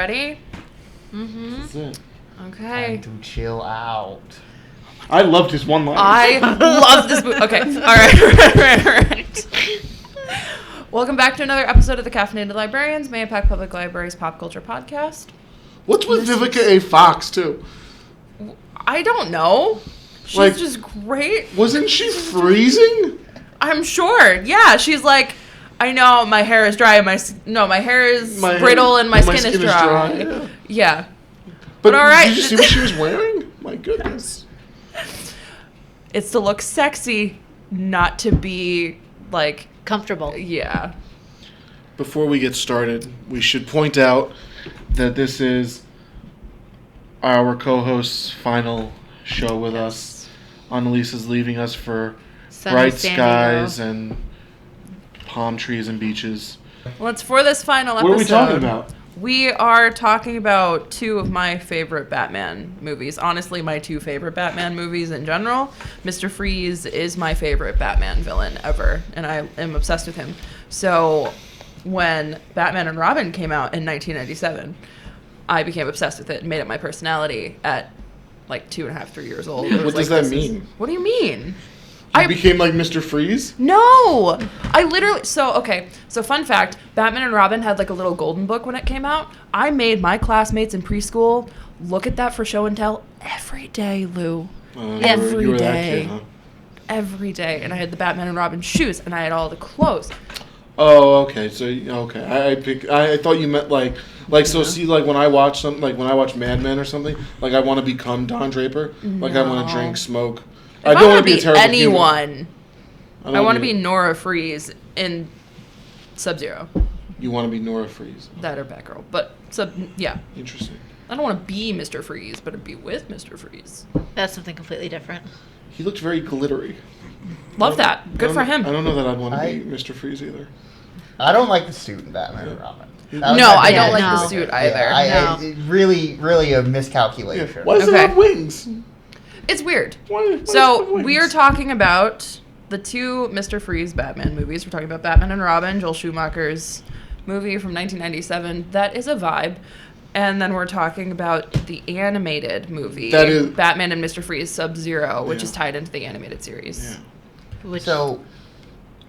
ready? Mm-hmm. That's it. Okay. Time to chill out. I loved his one-liners. I love this movie. Okay. All right. Welcome back to another episode of the Caffeinated Librarians, Mayapack Public Library's pop culture podcast. What's with Vivica A. Fox, too? I don't know. She's just great. Wasn't she freezing? I'm sure. Yeah, she's like, I know my hair is dry and my hair is brittle and my skin is dry. Yeah. But all right. Did you see what she was wearing? My goodness. It's to look sexy, not to be like comfortable. Yeah. Before we get started, we should point out that this is our co-host's final show with us. Annalise is leaving us for bright skies and palm trees and beaches. Well, it's for this final episode. What are we talking about? We are talking about two of my favorite Batman movies. Honestly, my two favorite Batman movies in general. Mr. Freeze is my favorite Batman villain ever, and I am obsessed with him. So when Batman and Robin came out in 1997, I became obsessed with it and made it my personality at like 2.5, 3 years old. What does that mean? What do you mean? You became like Mr. Freeze? No! I literally... So fun fact, Batman and Robin had like a little golden book when it came out. I made my classmates in preschool look at that for show and tell every day, Lou. Every day. That kid, huh? Every day. And I had the Batman and Robin shoes, and I had all the clothes. Oh, okay. So, okay. I thought you meant like so. See, like when I watch something, like when I watch Mad Men or something, like I want to become Don Draper. Like I want to drink, smoke. I don't want to be a terrible anyone. I want to be Nora Freeze in Sub-Zero. You want to be Nora Freeze? That or Batgirl, but yeah. Interesting. I don't want to be Mr. Freeze, but I'd be with Mr. Freeze. That's something completely different. He looked very glittery. Love that. Good for him. I don't know that I'd want to be Mr. Freeze either. I don't like the suit in Batman and Robin. I don't like the suit either. Yeah, really a miscalculation. Yeah. Why does it have wings? It's weird. Why we are talking about the two Mr. Freeze Batman movies. We're talking about Batman and Robin, Joel Schumacher's movie from 1997. That is a vibe. And then we're talking about the animated movie, that is Batman and Mr. Freeze Sub-Zero, which is tied into the animated series. Yeah. So,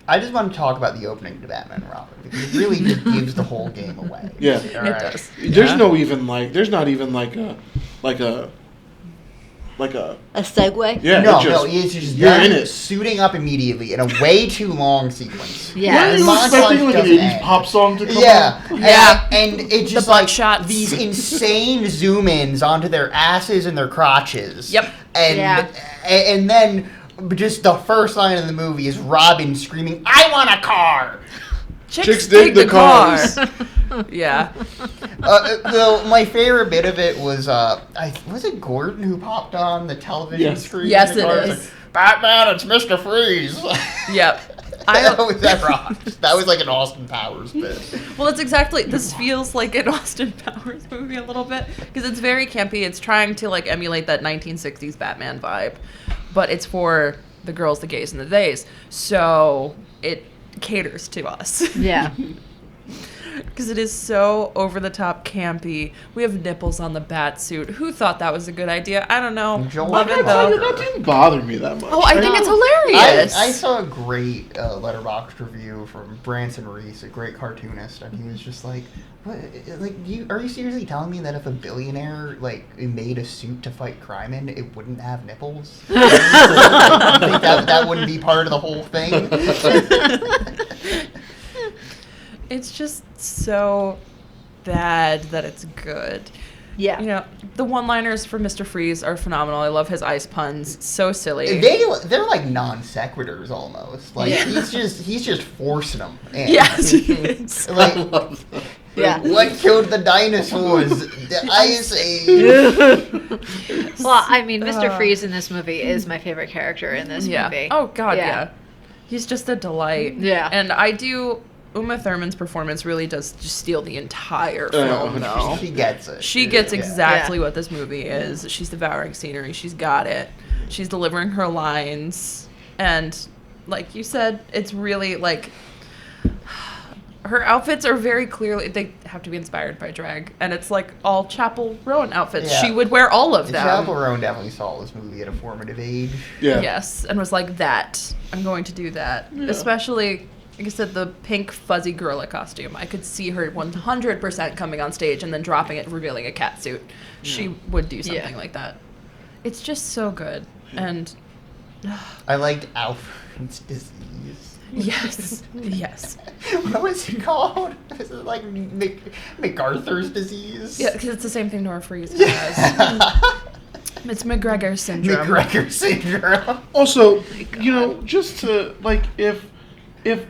I just want to talk about the opening to Batman and Robin, because it really just gives the whole game away. Yeah. It does. There's not even a segue? Yeah, no, it's just you're in it. Suiting up immediately in a way too long sequence. Yeah. Weren't you expecting like an 80s pop song to come on? Yeah. And it's just like shots. These insane zoom-ins onto their asses and their crotches. Yep. And then just the first line of the movie is Robin screaming, "I want a car!" Chicks dig the cars. Yeah. My favorite bit of it was it Gordon who popped on the television screen? Yes, it is. Like, Batman, it's Mr. Freeze. Yep. That was like an Austin Powers bit. Well, it's exactly. This feels like an Austin Powers movie a little bit because it's very campy. It's trying to like emulate that 1960s Batman vibe, but it's for the girls, the gays, and the theys. So it caters to us. Yeah. Because it is so over-the-top campy. We have nipples on the bat suit. Who thought that was a good idea? I don't know. Love it, though. That didn't bother me that much. Oh, I think it's hilarious. I saw a great Letterboxd review from Branson Reese, a great cartoonist, and he was just like, "What? Like, are you seriously telling me that if a billionaire made a suit to fight crime in, it wouldn't have nipples? You think that wouldn't be part of the whole thing?" It's just so bad that it's good. Yeah. You know, the one-liners for Mr. Freeze are phenomenal. I love his ice puns. So silly. They're like non sequiturs almost. Like he's just forcing them in. Yes, he is. Like, what killed the dinosaurs? The Ice Age. Well, I mean, Mr. Freeze in this movie is my favorite character in this movie. Oh God, yeah. He's just a delight. Yeah. And Uma Thurman's performance really does just steal the entire film, though. She gets it. She gets exactly what this movie is. She's devouring scenery. She's got it. She's delivering her lines. And like you said, it's really like her outfits are very clearly, they have to be inspired by drag, and it's like all Chapel Roan outfits. Yeah. She would wear all of them. Chapel Roan definitely saw this movie at a formative age. Yeah. Yes, and was like, that. I'm going to do that. Yeah. Especially, like I said, the pink fuzzy gorilla costume. I could see her 100% coming on stage and then dropping it, revealing a cat suit. She would do something like that. It's just so good. And I liked Alfred's disease. yes, yes. What was it called? Is it like MacArthur's disease? Yeah, because it's the same thing Nora Freeze has. Yeah. It's McGregor syndrome. McGregor syndrome. Also, you know, just to like, if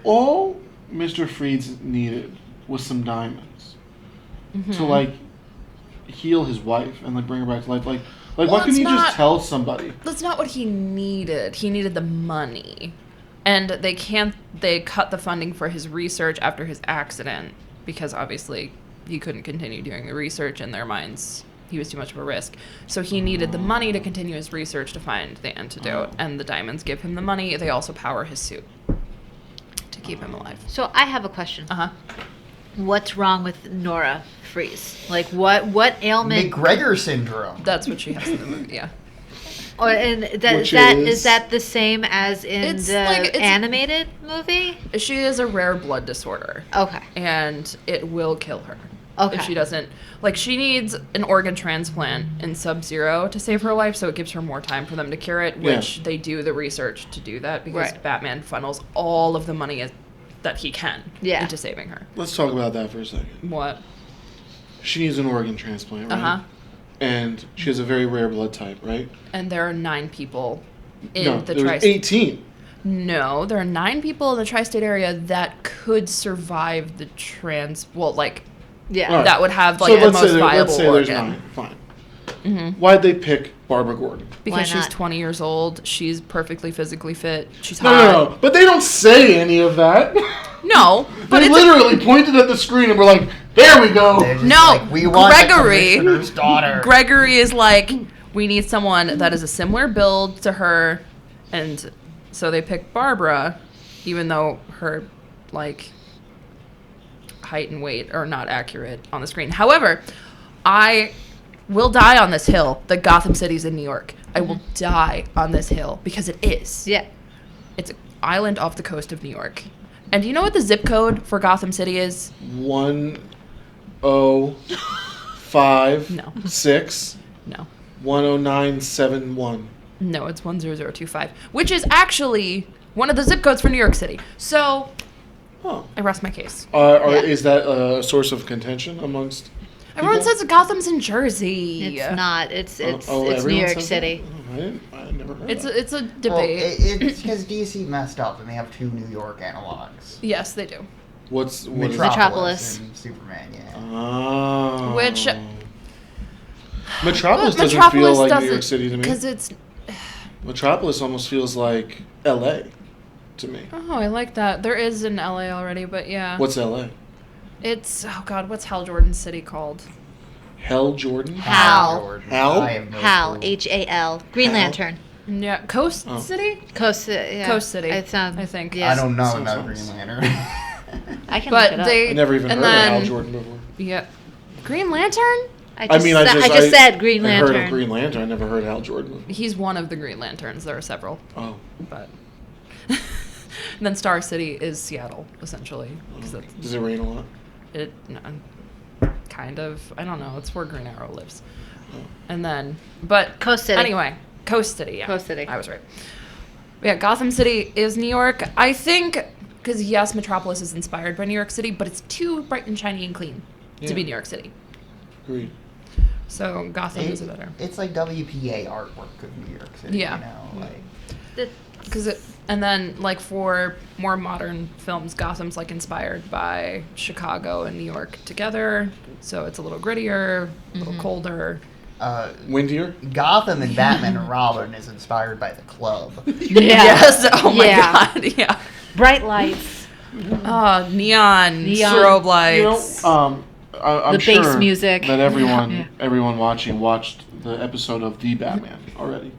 all Mr. Freeze needed was some diamonds to like heal his wife and like bring her back to life, like Well, why couldn't it's he not- just tell somebody? That's not what he needed. He needed the money. And they cut the funding for his research after his accident because obviously he couldn't continue doing the research in their minds. He was too much of a risk. So he needed the money to continue his research to find the antidote. And the diamonds give him the money. They also power his suit to keep him alive. So I have a question. Uh-huh. What's wrong with Nora Freeze? Like, what ailment? McGregor syndrome. That's what she has in the movie, yeah. Oh, and that Which is is- that the same as in It's the like- it's- animated movie? She has a rare blood disorder. Okay. And it will kill her. Okay. If she doesn't, like, she needs an organ transplant in Sub-Zero to save her life, so it gives her more time for them to cure it, which they do the research to do that because Right. Batman funnels all of the money that he can into saving her. Let's talk about that for a second. What? She needs an organ transplant, right? Uh-huh. And she has a very rare blood type, right? And there are 9 people in No, the there was tri-state. 18. No, there are 9 people in the tri-state area that could survive the Yeah. All right. that would have, So like, the let's say most viable let's say there's organ. 9. Fine. Why'd they pick Barbara Gordon? Because Why she's not? 20 years old, she's perfectly physically fit, she's No, hot. no, no. But they don't say any of that. No, but They it's literally pointed at the screen and were like, there we go. They're just No, like, we want Gregory. the commissioner's daughter. Gregory is like, we need someone that is a similar build to her, and so they picked Barbara, even though her, like, height and weight are not accurate on the screen. However, I will die on this hill that Gotham City's in New York. I will die on this hill because it is. Yeah. It's an island off the coast of New York. And do you know what the zip code for Gotham City is? 105 No. 10971. No, it's 10025, which is actually one of the zip codes for New York City. So Oh. I rest my case. Is that a source of contention amongst Everyone people? says Gotham's in Jersey. It's not. It's New everyone York says that? City. Oh, I never heard that. It's a Well, debate. it's because DC messed up and they have 2 New York analogs. Yes, they do. What is Metropolis. and Superman, yeah. Oh. Which- Metropolis But doesn't feel like New York City to me. because it's. Metropolis almost feels like LA to me. Oh, I like that. There is in LA already, but yeah. What's LA? It's what's Hal Jordan's city called? Hal Jordan? Hal. Jordan. Hal? I have no Hal. clue. HAL. Green Hal? Lantern. Yeah, Coast Oh. City. Coast. Yeah. Coast City. It sounds. I think. Yeah. I don't know Sounds about nice. Green Lantern. I can But look it up. they. I never even and heard of then, Hal Jordan before. Yeah, Green Lantern. I I just said Green I Lantern. heard of Green Lantern. I never heard Hal Jordan. He's one of the Green Lanterns. There are several, Oh. but. And then Star City is Seattle, essentially. 'Cause that's Does it rain a lot? kind of. I don't know. It's where Green Arrow lives. Oh. And then, but Coast City. Anyway, Coast City. Yeah, Coast City. I was right. Yeah, Gotham City is New York. I think because yes, Metropolis is inspired by New York City, but it's too bright and shiny and clean to Yeah. be New York City. Agreed. So Gotham is better. It's like WPA artwork of New York City. Yeah. You know, like. And then like for more modern films, Gotham's like inspired by Chicago and New York together. So it's a little grittier, a little colder. Windier? Gotham and Batman and Robin is inspired by the club. Yeah. Yes. Oh my Yeah. God. Yeah. Bright lights. Neon, Neon. strobe lights. I'm The sure bass music. that everyone Yeah. everyone watching watched the episode of The Batman already.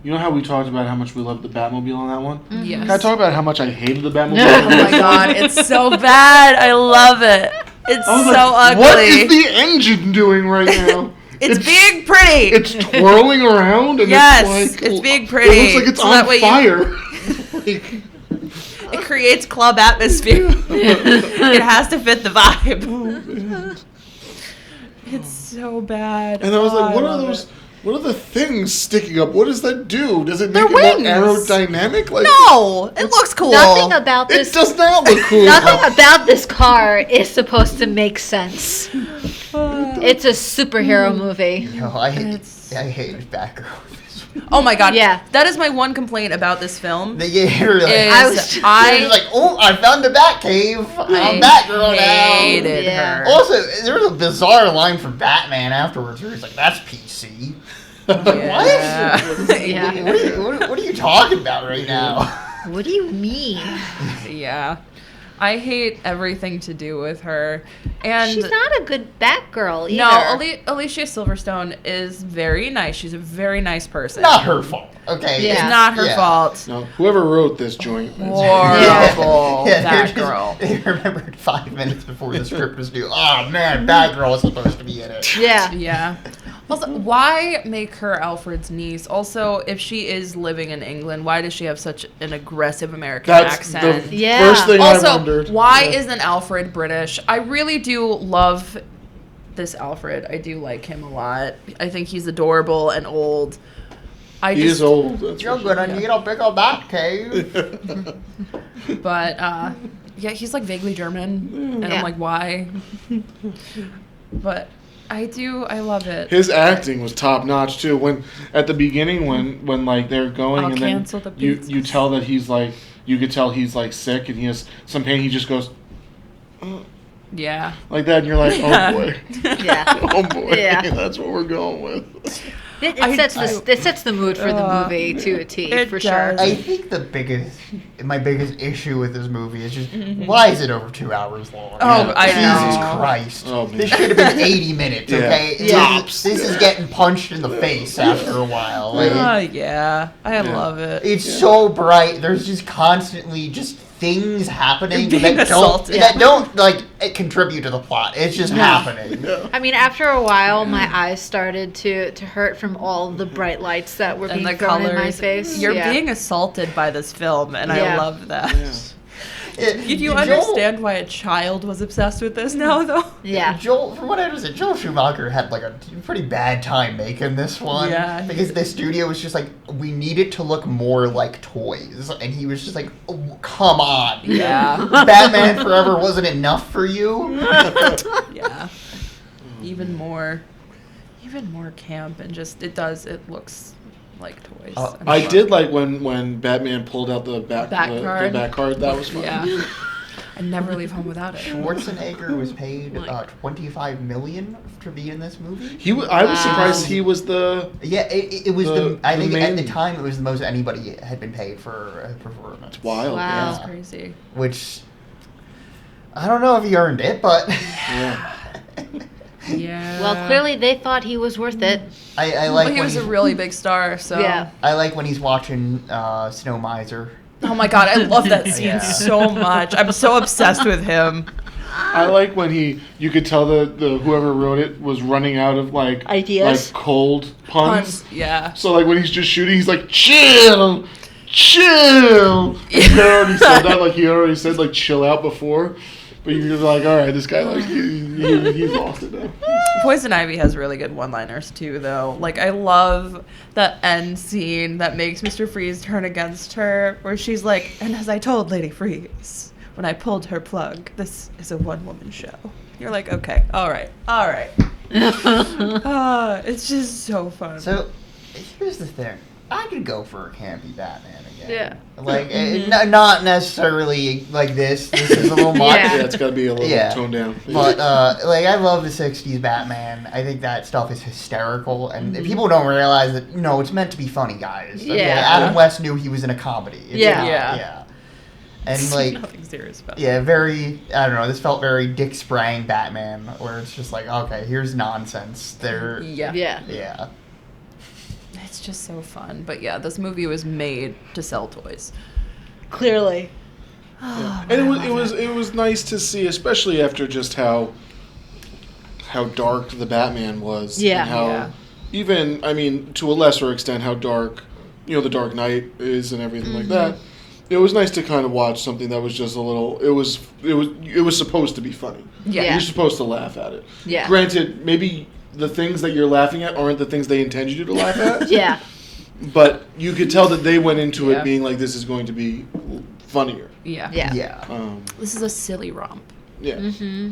You know how we talked about how much we loved the Batmobile on that one? Yes. Can I talk about how much I hated the Batmobile? Oh my god, it's so bad. I love it. It's I was so like, ugly. what is the engine doing right now? It's being pretty. It's twirling around, and it's being pretty. It looks like it's So on that way fire. It creates club atmosphere. It has to fit the vibe. It's so bad. And I was like, I what are love those? it. What are the things sticking up? What does that do? Does it They're make it wings. more aerodynamic? Like, No, it looks cool. Nothing about it this. does not look cool. Nothing about this car is supposed to make sense. It's a superhero movie. Yo, I hated Batgirl. Oh my god. Yeah. That is my one complaint about this film. You're like, Is you're like, oh, I found the Batcave. I'm Batgirl now. hated Yeah. her. Also, there was a bizarre line from Batman afterwards where he's like, that's PC. I'm like, what? Yeah. What are you talking about right now? What do you mean? Yeah. I hate everything to do with her. And She's not a good Batgirl either. no, Alicia Silverstone is very nice. She's a very nice person. Not her fault, okay? Yeah. It's not her Yeah. fault. No, whoever wrote this joint. Horrible they're Batgirl. They remembered 5 minutes before the script was due. Oh man, Batgirl is supposed to be in it. Yeah. Yeah. Also, why make her Alfred's niece? Also, if she is living in England, why does she have such an aggressive American That's accent? the Yeah. first thing I Also, wondered. why Yeah. isn't Alfred British? I really do love this Alfred. I do like him a lot. I think he's adorable and old. He is old. That's You're for gonna Yeah. need a bigger Batcave. sure. But yeah, he's like vaguely German, and Yeah. I'm like, why? But I love it. His acting was top notch too. When at the beginning, when like they're going, I'll and cancel then the you pizzas. tell that he's like, you could tell he's like sick and he has some pain. He just goes Yeah. like that, and you're like, oh boy, Yeah. oh boy, Yeah. that's what we're going with. It sets the mood for the movie to a T, it for sure. does. I think my biggest issue with this movie is just why is it over 2 hours long? Oh, I Jesus know. Christ! Oh, man. This should have been 80 minutes. Yeah. Okay, Yeah. This is getting punched in the face after a while. Like, Yeah. I love it. it's so bright. There's just constantly just things happening You're being that assaulted. don't like contribute to the plot. It's just happening. I mean, after a while, my eyes started to hurt from all the bright lights that were And being the thrown in my colors. face. You're Yeah. being assaulted by this film, and I Yeah. love that. Yeah. Did you Joel- understand why a child was obsessed with this now, though? Yeah. Joel, from what I understand, Joel Schumacher had like a pretty bad time making this one. Yeah. Because the studio was just like, we need it to look more like toys, and he was just like, oh, come on. Yeah. Batman Forever wasn't enough for you. Yeah. Even more camp, and just it looks like toys. And I love did it. like when Batman pulled out the back card. The back card. That was fun. Yeah. I never leave home without it. Schwarzenegger was paid $25 million to be in this movie. I was Wow. surprised he was the. Yeah, it was I the think at main- the time it was the most anybody had been paid for a performance. Wild. Wow. That's crazy. Which I don't know if he earned it, but Yeah. Yeah. Well, clearly they thought he was worth it. I Well, like he when was a he's, really big star, so. Yeah. I like when he's watching Snow Miser. Oh my god, I love that scene Yeah. so much. I'm so obsessed with him. I like when you could tell the whoever wrote it was running out of like Ideas. like cold puns. Yeah. So like when he's just shooting, he's like chill. He already said that, like he already said like chill out before. But you're like, all right, this guy like he's lost it now. Poison Ivy has really good one-liners too, though. Like I love that end scene that makes Mr. Freeze turn against her, where she's like, "And as I told Lady Freeze when I pulled her plug, this is a one-woman show." You're like, okay, all right. It's just so fun. So here's the thing. I could go for a campy Batman again. Yeah. Like not necessarily like this. This is a little much. Yeah. Yeah, it's got to be a little Yeah. toned down. But like I love the '60s Batman. I think that stuff is hysterical, and people don't realize that it's meant to be funny, guys. Okay? Yeah. Adam West knew he was in a comedy. It's Yeah. not- Yeah. yeah. And like, nothing serious about it. yeah, very. I don't know. This felt very Dick Sprang Batman, where it's just like, okay, here's nonsense. There. Yeah. Yeah. Yeah. It's It's just so fun. But yeah, this movie was made to sell toys. Clearly. And it was nice to see, especially after just how dark the Batman was. Yeah. And how even, I mean, to a lesser extent, how dark, the Dark Knight is and everything like that. It was nice to kind of watch something that was just a little. It was supposed to be funny. Yeah. You're supposed to laugh at it. Yeah. Granted, maybe the things that you're laughing at aren't the things they intended you to laugh at. Yeah. But you could tell that they went into Yeah. it being like, this is going to be funnier. Yeah. Yeah. Yeah. This is a silly romp. Yeah. Mm-hmm.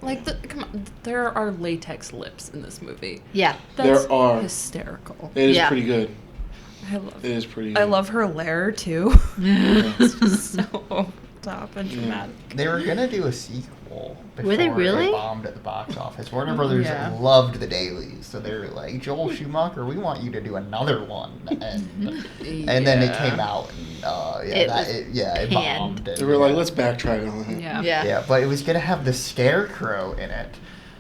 Like, come on, there are latex lips in this movie. Yeah. That's There are. hysterical. It is Yeah. pretty good. I love It is pretty good. I love her lair, too. Yeah. It's just so over the top and dramatic. They were gonna do a sequel before Were they really? it bombed at the box office. Warner Brothers Yeah. loved the dailies, so they were like, Joel Schumacher, we want you to do another one. And then it came out, and It was it panned. bombed. And, They were like, let's backtrack on that. Yeah. Yeah. yeah, but it was gonna have the Scarecrow in it.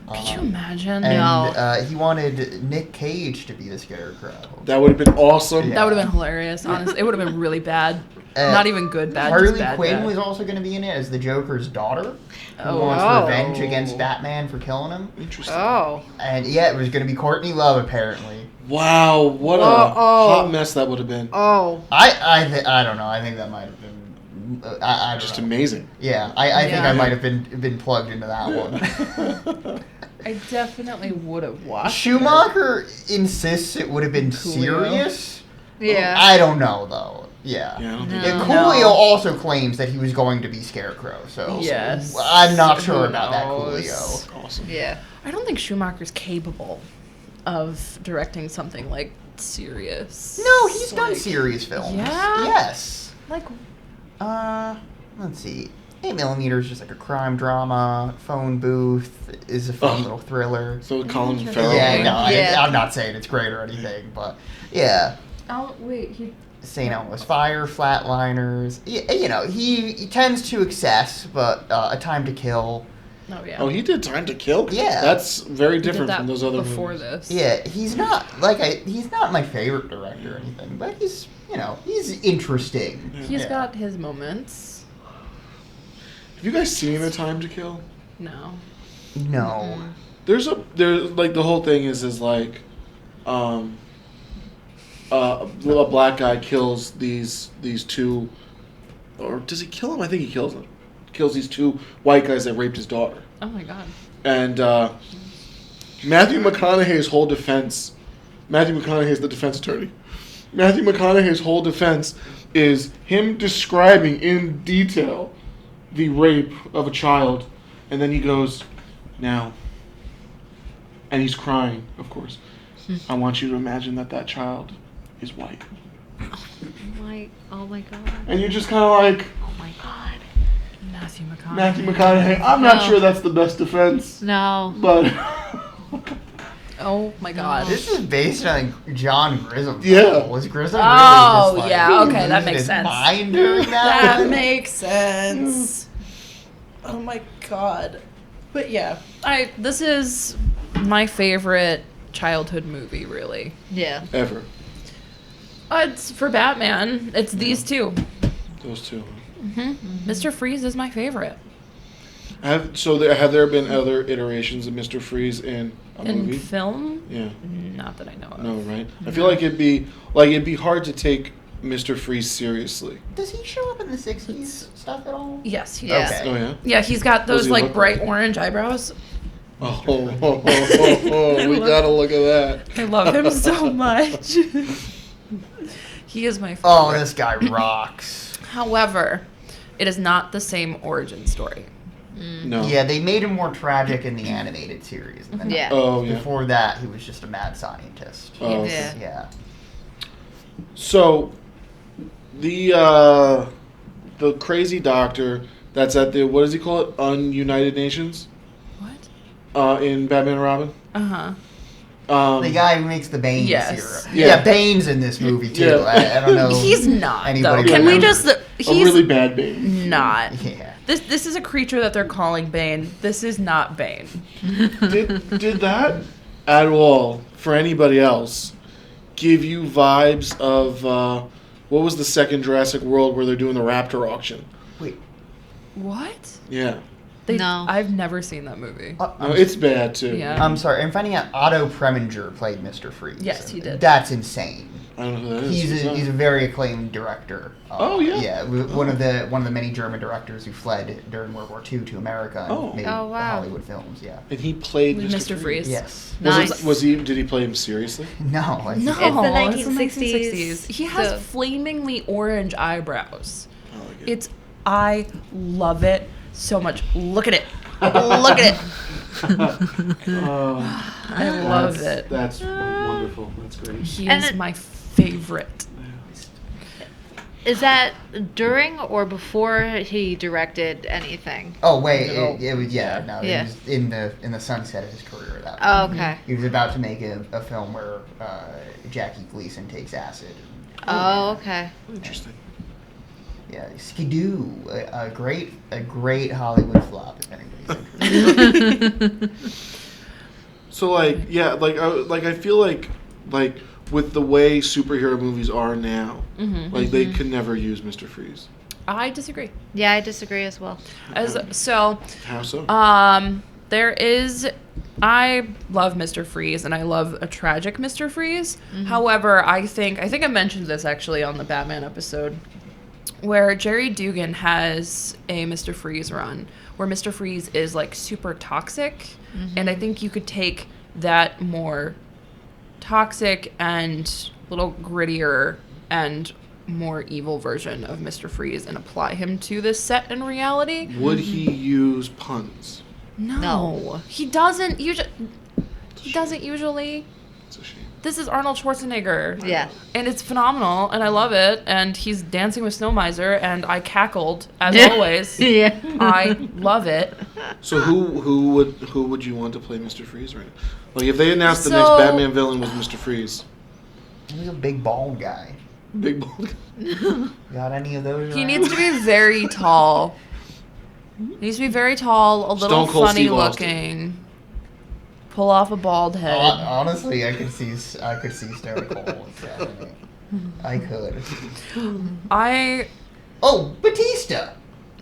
Could you imagine? And No. he wanted Nick Cage to be the Scarecrow. That would have been awesome. Yeah. That would have been hilarious, honestly. It would have been really bad. Uh, Not even good bad, Harley just bad Quinn bad. was also going to be in it as the Joker's daughter, who Oh. wants Oh. revenge against Batman for killing him. Interesting. Oh. And yeah, it was going to be Courtney Love apparently. Wow, what a Oh. hot mess that would have been. Oh. I don't know. I think that might have been. I don't Just know. amazing. Yeah, I think Yeah. I might have been plugged into that one. I definitely would have watched Schumacher insists it would have been Coolio. serious. Yeah. I don't know though. Yeah. Yeah, I don't think No. Yeah, that- Coolio also claims that he was going to be Scarecrow, so Yes. I'm not Who sure about that knows? Coolio. Awesome. Yeah. I don't think Schumacher's capable of directing something like serious. No, he's done Like- serious films. Yeah? Yes. Like, Let's see. 8mm is just like a crime drama. Phone Booth is a fun Oh. little thriller. So Colin Interesting. Farrell. Yeah, no, Yeah. I'm not saying it's great or anything, but yeah. oh wait, he. St. Elmo's Fire, Flatliners. He tends to excess, but A Time to Kill. Oh yeah. Oh, he did Time to Kill? Yeah. That's very He did different that from those other before movies. this. Yeah, he's not he's not my favorite director or anything, but he's interesting. He's Yeah. got his moments. Have you guys seen A Time to Kill? No. No. There's like the whole thing is like a black guy kills these two, or does he kill them? I think he kills them. Kills these two white guys that raped his daughter. Oh my god. And Matthew McConaughey's whole defense, Matthew McConaughey's the defense attorney. Matthew McConaughey's whole defense is him describing in detail the rape of a child, and then he goes, now, and he's crying, of course. I want you to imagine that child is white. Oh my god. And you're just kind of like, Oh my god. Matthew McConaughey. Matthew McConaughey, I'm not No. sure that's the best defense, No. but Oh my god. This is based on John Grissom. Yeah. Was Grissom Oh, really just yeah, okay, that losing makes his sense. mind during that? That makes sense. Oh my god. But yeah, this is my favorite childhood movie, really. Yeah. ever. It's for Batman. It's these two. Those two. Mr. Freeze is my favorite. Have there been other iterations of Mr. Freeze in a In movie? film, Yeah. not that I know of. No, right? I feel like it'd be hard to take Mr. Freeze seriously. Does he show up in the 60s stuff at all? Yes, he Yeah. does. Okay. Oh yeah. Yeah, he's got Does those he like look bright like- orange eyebrows. We gotta look at that. I love him so much. He is my favorite. Oh, this guy rocks. However, it is not the same origin story. No. Yeah, they made him more tragic in the animated series. And then Yeah. Oh yeah. Before that, he was just a mad scientist. Oh, okay. Yeah. Yeah. So, the crazy doctor that's at the, what does he call it? Ununited Nations? What? In Batman and Robin? Uh-huh. The guy who makes the Bane Yes. syrup. Yeah. Yeah, Bane's in this movie too. Yeah. I don't know. He's not, anybody though. Can we remembers. just... A He's really bad Bane. not. Yeah. This is a creature that they're calling Bane. This is not Bane. Did that at all, for anybody else, give you vibes of what was the second Jurassic World where they're doing the raptor auction? Wait. What? Yeah. No. I've never seen that movie. No, it's bad too. Yeah. I'm sorry. I'm finding out Otto Preminger played Mr. Freeze. Yes, he did. That's insane. I don't know who that is. He's a very acclaimed director. Oh, yeah? Yeah, one of the many German directors who fled during World War II to America and made Oh, wow. Hollywood films. Yeah. And he played Mr. Freeze. Yes. Nice. Did he play him seriously? No. No, It's the it's 1960s. He has So- flamingly orange eyebrows. I like it. I love it so much. Look at it. Look at it. I love it. That's wonderful. That's great. He And is it- my favorite. Is that during or before he directed anything? Oh wait, No. it was Yeah. It was in the sunset of his career. That Oh, okay. he was about to make a film where Jackie Gleason takes acid. Oh, okay. Interesting. Yeah, Skidoo, a great Hollywood flop. If anybody's interested. So I feel like with the way superhero movies are now, they could never use Mr. Freeze. I disagree. Yeah, I disagree as well. How so? I love Mr. Freeze and I love a tragic Mr. Freeze. However, I think I mentioned this actually on the Batman episode where Jerry Dugan has a Mr. Freeze run where Mr. Freeze is like super toxic, and I think you could take that more toxic and little grittier and more evil version of Mr. Freeze and apply him to this set in reality. Would he use puns? No. He doesn't usually. He doesn't usually. It's a shame. This is Arnold Schwarzenegger. Yeah. And it's phenomenal, and I love it. And he's dancing with Snow Miser, and I cackled as always. Yeah. I love it. So who would you want to play Mr. Freeze right now? Like if they announced the So- next Batman villain was Mr. Freeze, He's a big bald guy. big bald. Got any of those? He around? needs to be very tall. He needs to be very tall, a little Stone Cold funny Steve Austin. looking. Pull off a bald head. Honestly, I could see Stone Cold. I could. Oh, Batista.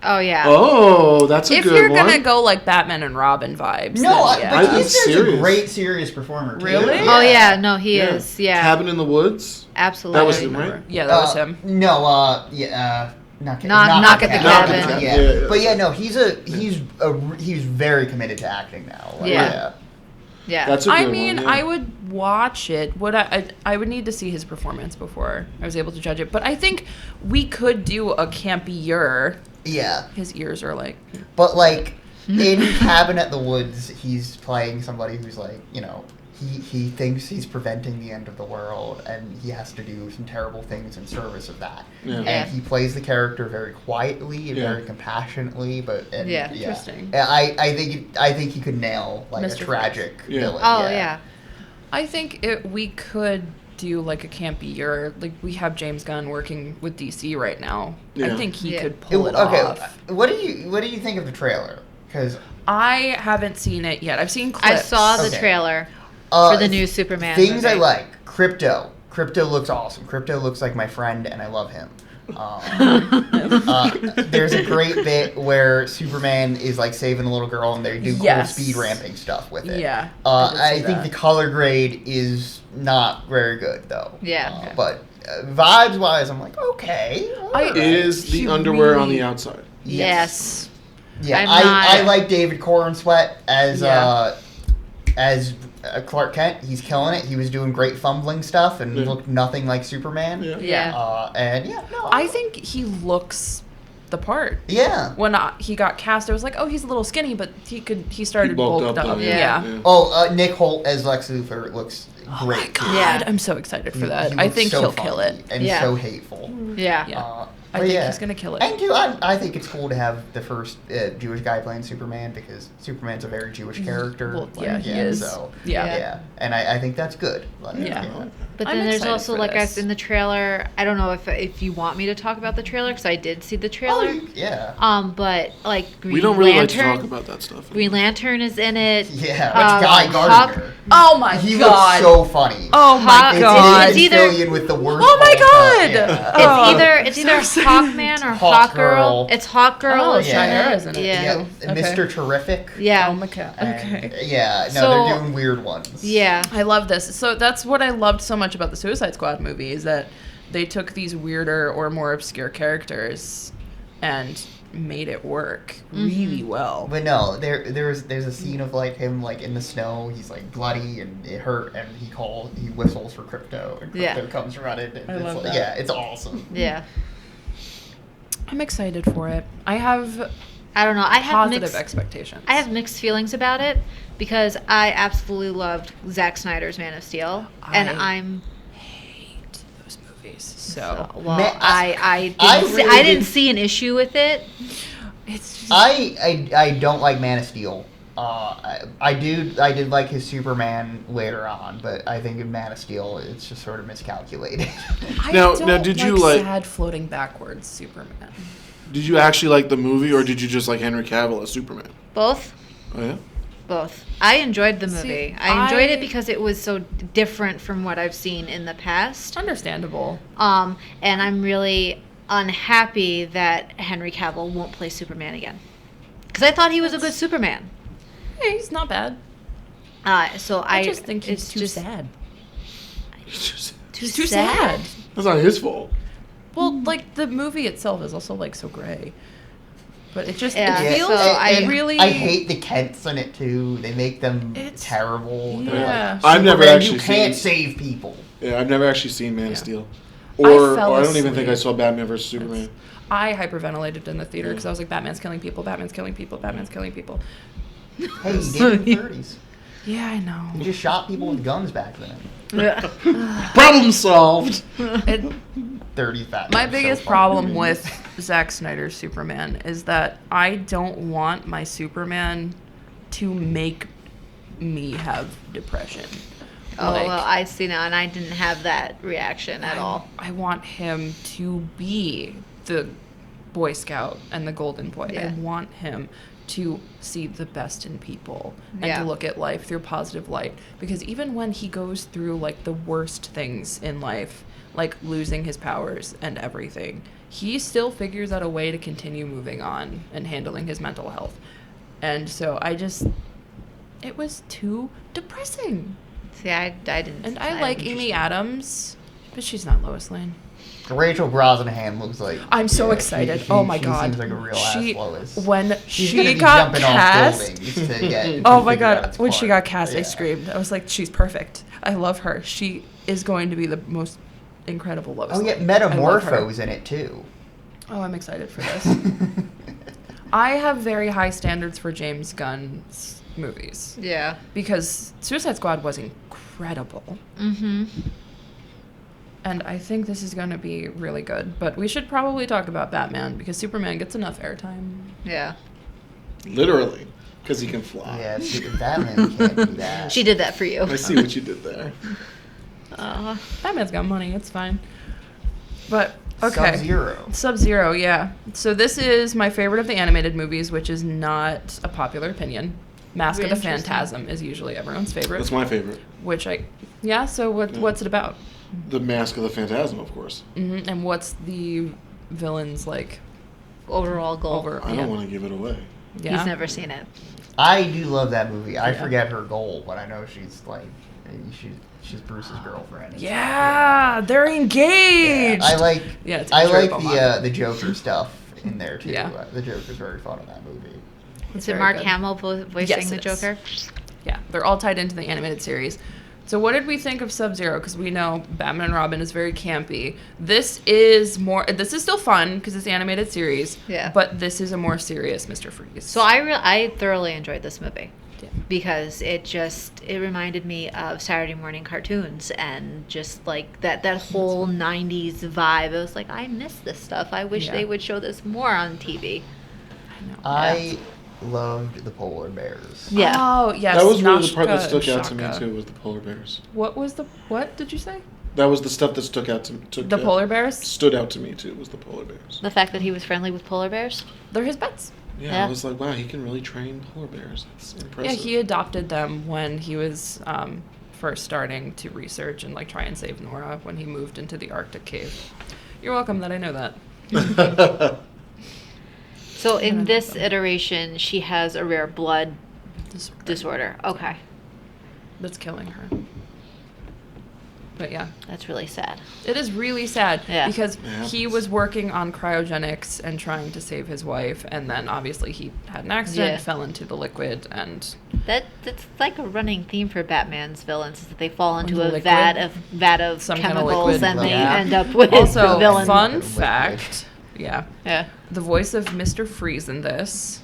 Oh, yeah. Oh, that's a If good you're one. gonna go like Batman and Robin vibes, No, then yeah. Batista's a serious. great serious performer. too. Really? Oh, yeah. No, he is. Yeah. Cabin in the Woods. Absolutely. That was him, right? Yeah, that was him. No, Knock Knock at the Cabin. Yeah. But yeah, no, he's very committed to acting now. Like, Yeah. Yeah. That's a good I one. mean, yeah. I would watch it. I would need to see his performance before I was able to judge it. But I think we could do a campier. Yeah. His ears are like. But like in Cabin at the Woods, he's playing somebody who's like, he thinks he's preventing the end of the world, and he has to do some terrible things in service of that. Yeah. And he plays the character very quietly and Yeah. very compassionately, Interesting. I think he could nail like Mr. a tragic Yeah. villain. Oh, yeah. I think we could do like a campier. Like we have James Gunn working with DC right now. I Yeah. think he Yeah. could pull it Okay, off. what do you think of the trailer? Because I haven't seen it yet. I've seen I clips. saw the Okay. trailer for the new Superman things I movie. like. Crypto looks awesome. Crypto looks like my friend, and I love him. There's a great bit where Superman is like saving a little girl, and they do cool Yes. speed ramping stuff with it. Yeah. I did see think that. the color grade is not very good though. Yeah. Okay. But vibes wise, I'm like, okay. alright. Is the He underwear on really- the outside? Yes. Yeah, I'm I not- like David Cornsweet as Yeah. Clark Kent. He's killing it. He was doing great fumbling stuff and Yeah. looked nothing like Superman. Yeah. Yeah. And yeah, no, I think he looks the part. yeah. When he got cast, I was like, oh, he's a little skinny, but he started bulked bulked up, up. though, Yeah. Oh, Nick Holt as Lex Luthor looks Oh my great. god, Yeah. I'm so excited for He that. I looks think so he'll kill funny it. and Yeah. so hateful. Yeah. Yeah. I think he's gonna kill it. And too, I think it's cool to have the first Jewish guy playing Superman because Superman's a very Jewish character. Well, yeah, he is. So, Yeah. and I think that's good. Like, Yeah. But I'm then there's excited also for like this. in the trailer. I don't know if you want me to talk about the trailer because I did see the trailer. But like Green We don't really Lantern, like to talk about that stuff. Green Lantern is in it. Yeah, which Guy Gardner. Oh my He god. looks so funny. Oh my It's god. It's either- Fillion with the worst. Oh my haircut. god. Yeah. It's either Hawkman or Hawkgirl. It's Hawkgirl. Oh, is in Shia it. is in it. Yeah. Yeah, Okay. Mr. Terrific. Yeah. Oh my god. Okay. And, yeah, no, So- they're doing weird ones. Yeah. I love this. So that's what I loved so much about the Suicide Squad movie is that they took these weirder or more obscure characters and made it work really well. But no, there's a scene of like him like in the snow. He's like bloody and it hurt, and he whistles for Crypto, and Crypto comes running. And I it's love like, that. Yeah, it's awesome. Yeah. I'm excited for it. I have I don't know. I have positive expectations. I have mixed feelings about it because I absolutely loved Zack Snyder's Man of Steel, and I'm hate those movies. So well, Man, I really didn't did- see an issue with it. it's just, I don't like Man of Steel. I did like his Superman later on, but I think in Man of Steel it's just sort of miscalculated. I Now- don't now, did you like- sad floating backwards Superman? Did you actually like the movie, or did you just like Henry Cavill as Superman? Both. Oh yeah. Both. I enjoyed the See, movie. I enjoyed I- it because it was so different from what I've seen in the past. Understandable. And I'm really unhappy that Henry Cavill won't play Superman again. Because I thought he was a good Superman. Hey, he's not bad. So I just think he's it's too just sad. Too He's too sad. That's not his fault. Well, like the movie itself is also like so gray, but it just Yeah, it feels so and really. I hate the Kents in it too. They make them It's- terrible. They're yeah. like, I've never "Superman, actually you can't seen- save people. Yeah, I've never actually seen Man Yeah. of Steel, I or fell I don't even think I asleep. saw Batman vs Superman. I hyperventilated in the theater because I was like, Batman's killing people. Batman's killing people. Batman's killing people. Hey, you did in the 30s. Yeah, I know. You just shot people with guns back then. Problem solved. It, 30s Batman. my was so biggest fun. problem with Zack Snyder's Superman is that I don't want my Superman to make me have depression. Oh, Like, well, I see now, and I didn't have that reaction at all. I want him to be the Boy Scout and the Golden Boy. Yeah. I want him to see the best in people and Yeah. to look at life through positive light. Because even when he goes through like the worst things in life, like losing his powers and everything, he still figures out a way to continue moving on and handling his mental health. And so it was too depressing. See, I didn't. And I like didn't- Amy Adams, but she's not Lois Lane. Rachel Brosnahan looks like. I'm so yeah, excited. she- Oh my she god. Seems like a real She- ass Lois. When She's gonna she be got jumping off cast. buildings to get. Oh to my figure out god. its When she part. got cast, I Yeah. screamed. I was like, she's perfect. I love her. She is going to be the most incredible Lois Oh yeah, Lane. I love her. Metamorpho's in it too. Oh, I'm excited for this. I have very high standards for James Gunn's movies Yeah. because Suicide Squad was incredible. Mm-hmm. And I think this is going to be really good. But we should probably talk about Batman because Superman gets enough airtime. Yeah. Literally, because he can fly. Yeah, Batman can't do that. She did that for you. I see what you did there. Batman's got money. It's fine. But, okay. Sub-Zero. Sub-Zero, yeah. So this is my favorite of the animated movies, which is not a popular opinion. Mask of the Interesting. Phantasm is usually everyone's favorite. That's my favorite. Yeah, so what's it about? The Mask of the Phantasm, of course. And what's the villain's, like, Overall goal. I don't want to give it away. Yeah. He's never seen it. I do love that movie. I Yeah. forget her goal, but I know she's like, she's Bruce's girlfriend. Yeah, they're engaged. I like. Yeah, it's I Andrea like Beaumont. the Joker stuff in there too. Yeah. The Joker's very fun in that movie. It's Is it very Mark good. Hamill voicing Yes, the it is. Joker? Yeah, they're all tied into the animated series. So what did we think of Sub-Zero? Because we know Batman and Robin is very campy. This is still fun because it's the animated series. Yeah. But this is a more serious Mr. Freeze. So I thoroughly enjoyed this movie. Yeah. because it reminded me of Saturday morning cartoons and just like that whole 90s vibe. I was like, I miss this stuff. I wish Yeah. they would show this more on TV. I know. I loved the polar bears. Yeah. Oh, yes. That was really the part Nashka that stuck and out to me Shaka. too, was the polar bears. What did you say? That was the stuff that stuck out The polar bears? stood out to me too, was the polar bears. The fact that he was friendly with polar bears. They're his pets. Yeah, Yeah. I was like, wow, he can really train polar bears. That's impressive. Yeah, he adopted them when he was first starting to research and like try and save Nora when he moved into the Arctic cave. You're welcome that I know that. So in this iteration, she has a rare blood disorder. Okay. That's killing her. But yeah, That's really sad. it is really sad Yeah. because It happens. he was working on cryogenics and trying to save his wife, and then obviously he had an accident, Yeah. fell into the liquid, and That's like a running theme for Batman's villains is that they fall into Into a liquid? vat of Some kind of chemicals liquid, and they yeah. end up with also villains. fun Liquid. fact. Yeah, Yeah. the voice of Mr. Freeze in this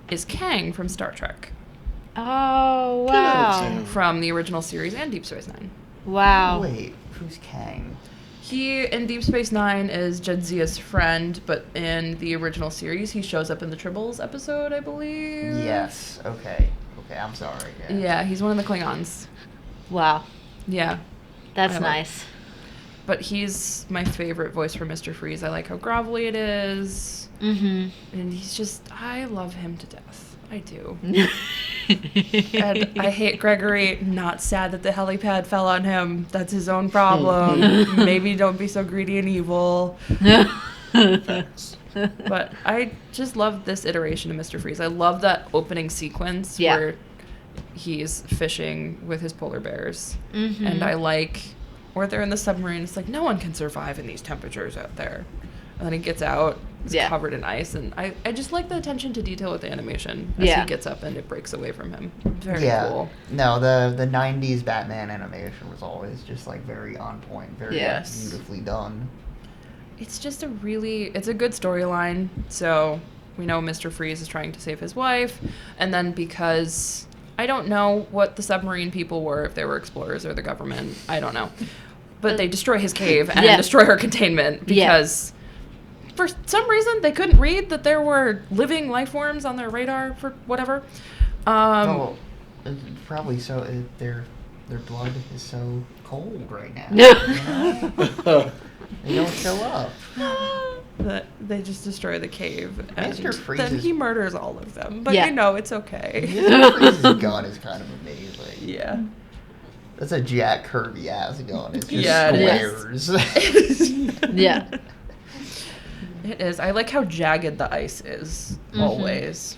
is Kang from Star Trek, Oh Get out, wow! Sam. from the original series and Deep Space Nine. Wow. Wait, who's Kang? He in Deep Space Nine is Jadzia's friend, but in the original series, he shows up in the Tribbles episode, I believe. Yes. Okay. Okay. I'm sorry. Yeah, he's one of the Klingons. Wow. Yeah, That's I like- nice. but he's my favorite voice for Mr. Freeze. I like how grovelly it is, Mm-hmm. and he's just, I love him to death. I do. And I hate Gregory. Not sad that the helipad fell on him. That's his own problem. Maybe don't be so greedy and evil. Facts. But I just love this iteration of Mr. Freeze. I love that opening sequence Yeah. where he's fishing with his polar bears. Mm-hmm. And I like where they're in the submarine. It's like, no one can survive in these temperatures out there. And then he gets out, he's Yeah. covered in ice. And I just like the attention to detail with the animation as Yeah. he gets up and it breaks away from him. Very Yeah. cool. No, the '90s Batman animation was always just like very on point, very Yes. beautifully done. It's just it's a good storyline. So we know Mr. Freeze is trying to save his wife. And then because I don't know what the submarine people were, if they were explorers or the government, I don't know. But they destroy his cave and Yeah. destroy her containment Yeah. because for some reason they couldn't read that there were living life forms on their radar for whatever. Oh, it's probably so their blood is so cold right now. No. You know? They don't show up. That they just destroy the cave and Mr. Freeze then is- he murders all of them. But Yeah. you know, it's okay. Mr. Freeze's gun is kind of amazing. Yeah. That's a Jack Kirby ass gun. It's just Yeah, it is. squares. Yeah. It is. I like how jagged the ice is Mhm. always.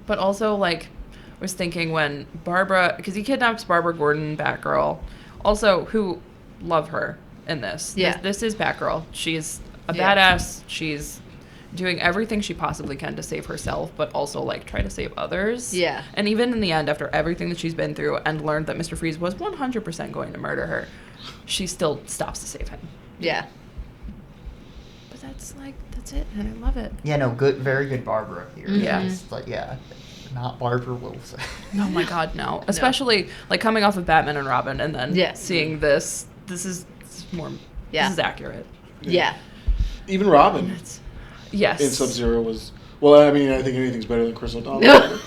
But also, like, I was thinking when Barbara, because he kidnaps Barbara Gordon, Batgirl, also who love her in this. Yeah. This is Batgirl. She's a Yeah. badass. She's doing everything she possibly can to save herself, but also like try to save others. Yeah. And even in the end, after everything that she's been through and learned that Mr. Freeze was 100% going to murder her, she still stops to save him. Yeah. But that's it, and I love it. Yeah, no, good, very good Barbara here. Yeah. It's like, yeah, not Barbara Wilson. Oh my God, no! Especially like coming off of Batman and Robin, and then Yeah. seeing this. This is more. Yeah. This is accurate. Yeah. Even Robin It's, yes. in Sub-Zero was... Well, I mean, I think anything's better than Chris O'Donnell.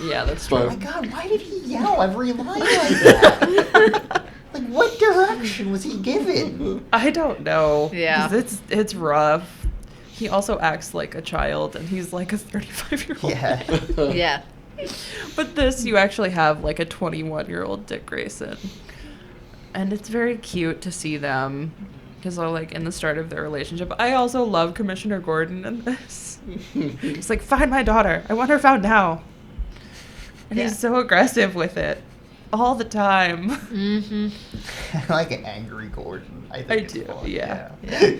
Yeah, that's true. Oh my God, why did he yell every line like that? Like, what direction was he given? I don't know. Yeah. 'Cause it's rough. He also acts like a child, and he's like a 35-year-old. Yeah. Yeah. But this, you actually have like a 21-year-old Dick Grayson, and it's very cute to see them because they're like in the start of their relationship. I also love Commissioner Gordon in this. He's like, find my daughter. I want her found now. And Yeah. he's so aggressive with it all the time. Mm-hmm. I like an angry Gordon. I think I it's do, fun. yeah. Yeah.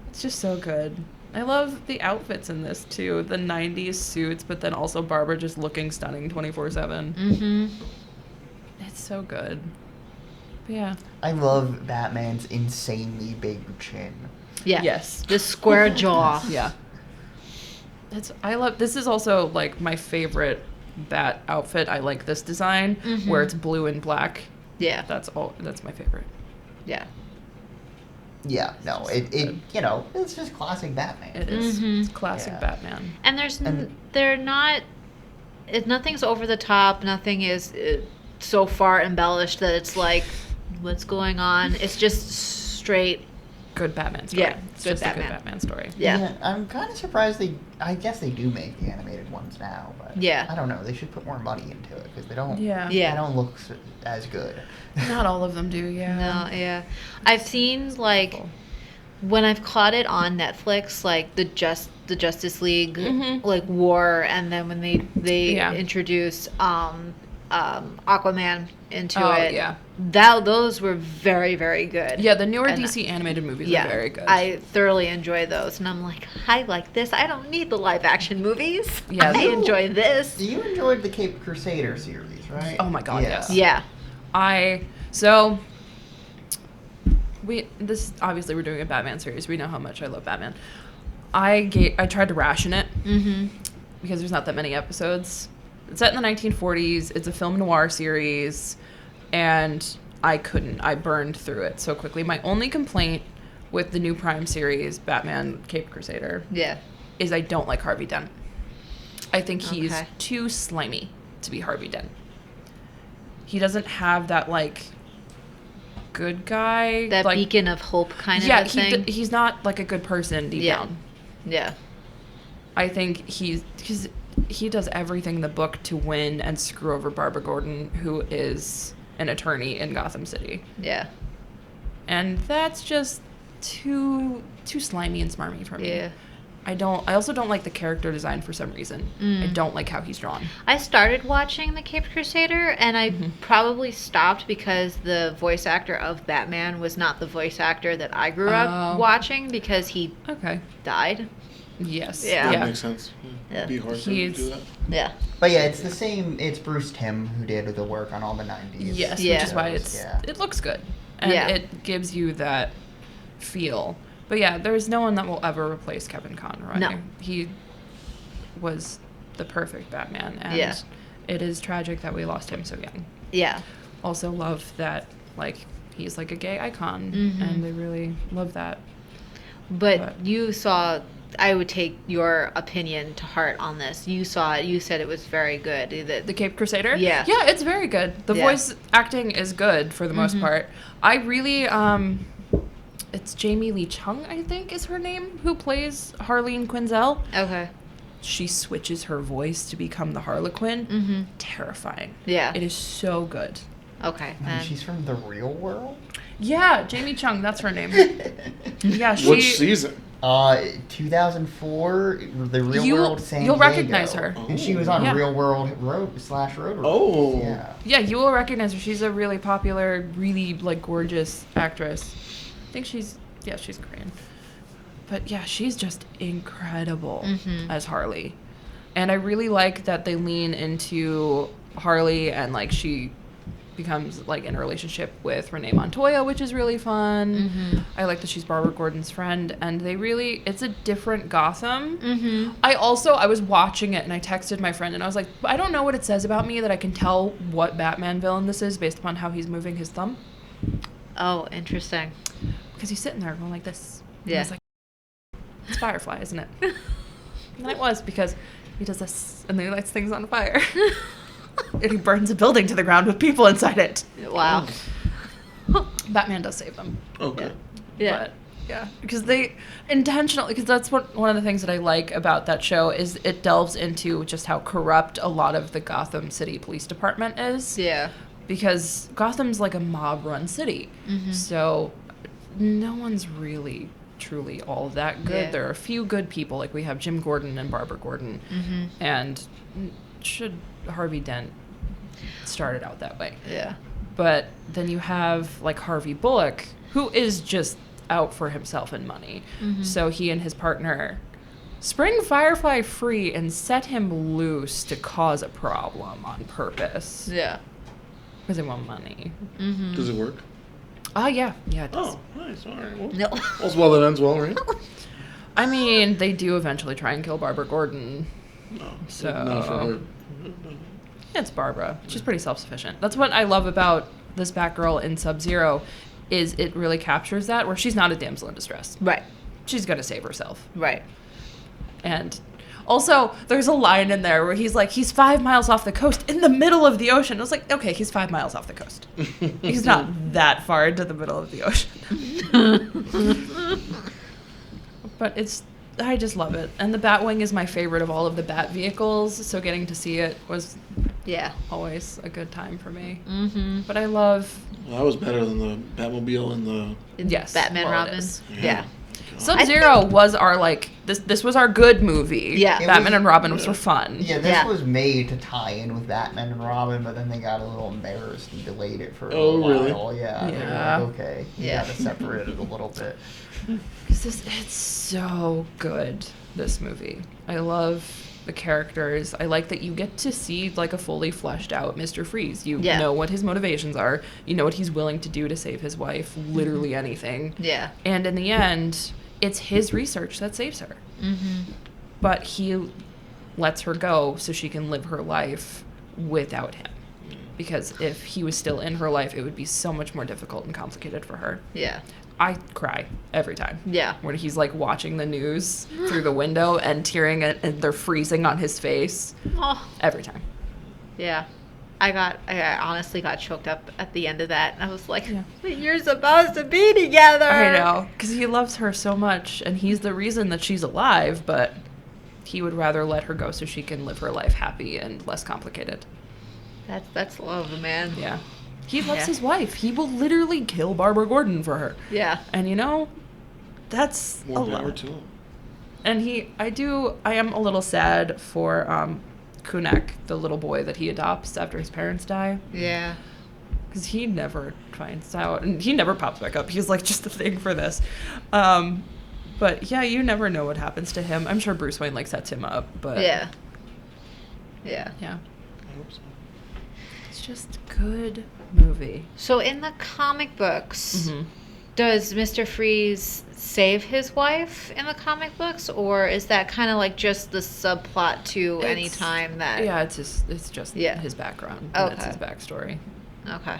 It's just so good. I love the outfits in this too. The 90s suits, but then also Barbara just looking stunning 24/7. Mm-hmm. It's so good. But yeah. I love Batman's insanely big chin. Yeah. Yes. The square jaw. Yeah. This is also like my favorite that outfit. I like this design where it's blue and black. Yeah. That's my favorite. Yeah. Yeah, no, it you know, it's just classic Batman. It is. It's classic Yeah. Batman. And they're not. Nothing's over the top. Nothing is so far embellished that it's like, what's going on? It's just straight. Good Batman story. Yeah, It's good just a Batman. good Batman story. Yeah. I'm kind of surprised I guess they do make the animated ones now, but Yeah. I don't know. They should put more money into it because they don't. Yeah. Yeah. They don't look as good. Not all of them do, yeah. No, yeah. I've seen like when I've caught it on Netflix, like the Justice League like war, and then when they Yeah. introduced Aquaman into Oh, it. yeah. Those were very, very good. Yeah, the newer And, DC animated movies yeah, are very good. I thoroughly enjoy those, and I'm like, I like this. I don't need the live action movies. Yeah. I enjoy this. You enjoyed the Cape Crusader series, right? Oh my God, yes. Yeah. This obviously we're doing a Batman series. We know how much I love Batman. I tried to ration it because there's not that many episodes. It's set in the 1940s. It's a film noir series, and I couldn't. I burned through it so quickly. My only complaint with the new Prime series, Batman Cape Crusader, Yeah. is I don't like Harvey Dent. I think he's Okay. too slimy to be Harvey Dent. He doesn't have that, like, good guy. That like, beacon of hope kind of yeah, a thing. he's not, like, a good person deep Yeah. down. Yeah. I think he does everything in the book to win and screw over Barbara Gordon, who is an attorney in Gotham City. Yeah. And that's just too slimy and smarmy for me. Yeah. I also don't like the character design for some reason. I don't like how he's drawn. I started watching The Caped Crusader, and I probably stopped because the voice actor of Batman was not the voice actor that I grew up watching because he Okay. died. Yes. Yeah. That makes sense. Yeah. It'd be hard to He's- do that. Yeah. But yeah, it's the same. It's Bruce Timm who did the work on all the 90s. Yes, Yeah. which is why Yeah. it looks good. And Yeah. it gives you that feel. But yeah, there's no one that will ever replace Kevin Conroy. No. He was the perfect Batman, and Yeah. it is tragic that we lost him so young. Yeah. Also love that, like, he's like a gay icon, Mhm. and I really love that. But you saw, I would take your opinion to heart on this. You saw it. You said it was very good. The Cape Crusader? Yeah. Yeah, it's very good. The Yeah. voice acting is good for the most part. I really, it's Jamie Lee Chung, I think is her name, who plays Harleen Quinzel. Okay. She switches her voice to become the Harlequin. Mm-hmm. Terrifying. Yeah. It is so good. Okay. And then- she's from the real world. Yeah, Jamie Chung, that's her name. Yeah, Which season? 2004, the Real You'll- World San you'll Diego. recognize her. And she was on Yeah. Real World Road/Road. Oh. Yeah. Yeah, you will recognize her. She's a really popular, really, like, gorgeous actress. I think she's Korean. But yeah, she's just incredible as Harley. And I really like that they lean into Harley and, like, she becomes, like, in a relationship with Renee Montoya, which is really fun. I like that she's Barbara Gordon's friend, and it's a different Gotham. I was watching it, and I texted my friend, and I was like, I don't know what it says about me that I can tell what Batman villain this is based upon how he's moving his thumb. Oh, interesting. Because he's sitting there going like this. And Yeah. I was like, it's Firefly, isn't it? And it was, because he does this, and then he lights things on fire. And he burns a building to the ground with people inside it. Wow. Batman does save them. Okay. Yeah. But, yeah, because they intentionally, because that's one of the things that I like about that show is it delves into just how corrupt a lot of the Gotham City Police Department is. Yeah. Because Gotham's like a mob-run city. So no one's really truly all that good. Yeah. There are a few good people, like we have Jim Gordon and Barbara Gordon. And should Harvey Dent started out that way. Yeah. But then you have like Harvey Bullock, who is just out for himself and money. So he and his partner spring Firefly free and set him loose to cause a problem on purpose. Yeah. Because they want money. Does it work? Oh, yeah. Yeah, it does. Oh, nice. All right. Well, No. all's well that ends well, right? I mean, they do eventually try and kill Barbara Gordon. No. So- Not for her. It's Barbara. She's pretty self-sufficient. That's what I love about this Batgirl in Sub-Zero, is it really captures that, where she's not a damsel in distress. Right. She's got to save herself. Right. And also, there's a line in there where he's like, he's 5 miles off the coast in the middle of the ocean. I was like, okay, he's 5 miles off the coast. He's not that far into the middle of the ocean. But I just love it. And the Batwing is my favorite of all of the Bat vehicles, so getting to see it was always a good time for me. Mm-hmm. But I love... Well, that was better than the Batmobile and the... Yes. Batman well, it Robin. is. Yeah. Sub-Zero was our, like, this was our good movie. Yeah. Batman and Robin was for fun. Yeah, this was made to tie in with Batman and Robin, but then they got a little embarrassed and delayed it for a while. Really? Yeah. They were like, okay, you gotta separate it a little bit. Because it's so good, this movie. I love the characters. I like that you get to see, like, a fully fleshed out Mr. Freeze. You know what his motivations are. You know what he's willing to do to save his wife. Literally anything. Yeah. And in the end, it's his research that saves her. Mm-hmm. But he lets her go so she can live her life without him. Because if he was still in her life, it would be so much more difficult and complicated for her. Yeah. I cry every time. Yeah. When he's, like, watching the news through the window and tearing it, and they're freezing on his face. Oh. Every time. Yeah. I honestly got choked up at the end of that. And I was like, you're supposed to be together. I know. Because he loves her so much, and he's the reason that she's alive, but he would rather let her go so she can live her life happy and less complicated. That's love, man. Yeah. He loves his wife. He will literally kill Barbara Gordon for her. Yeah. And, you know, that's More a power lot. to him. And I am a little sad for Kunek, the little boy that he adopts after his parents die. Yeah. Because he never finds out, and he never pops back up. He's, like, just a thing for this. But, yeah, you never know what happens to him. I'm sure Bruce Wayne, like, sets him up, but... Yeah. Yeah. Yeah. I hope so. It's just a good movie. So in the comic books, Mm-hmm. does Mr. Freeze save his wife in the comic books, or is that kind of like just the subplot to any time that... Yeah, it's just his background. And it's his backstory. Okay.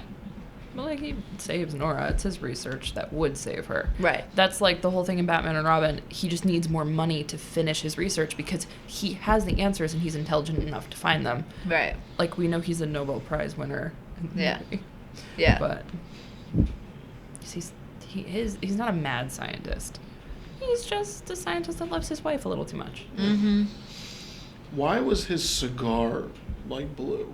But, like, he saves Nora. It's his research that would save her. Right. That's, like, the whole thing in Batman and Robin. He just needs more money to finish his research because he has the answers and he's intelligent enough to find them. Right. Like, we know he's a Nobel Prize winner. Yeah. Yeah. But he's not a mad scientist. He's just a scientist that loves his wife a little too much. Mm-hmm. Why was his cigar, like, blue?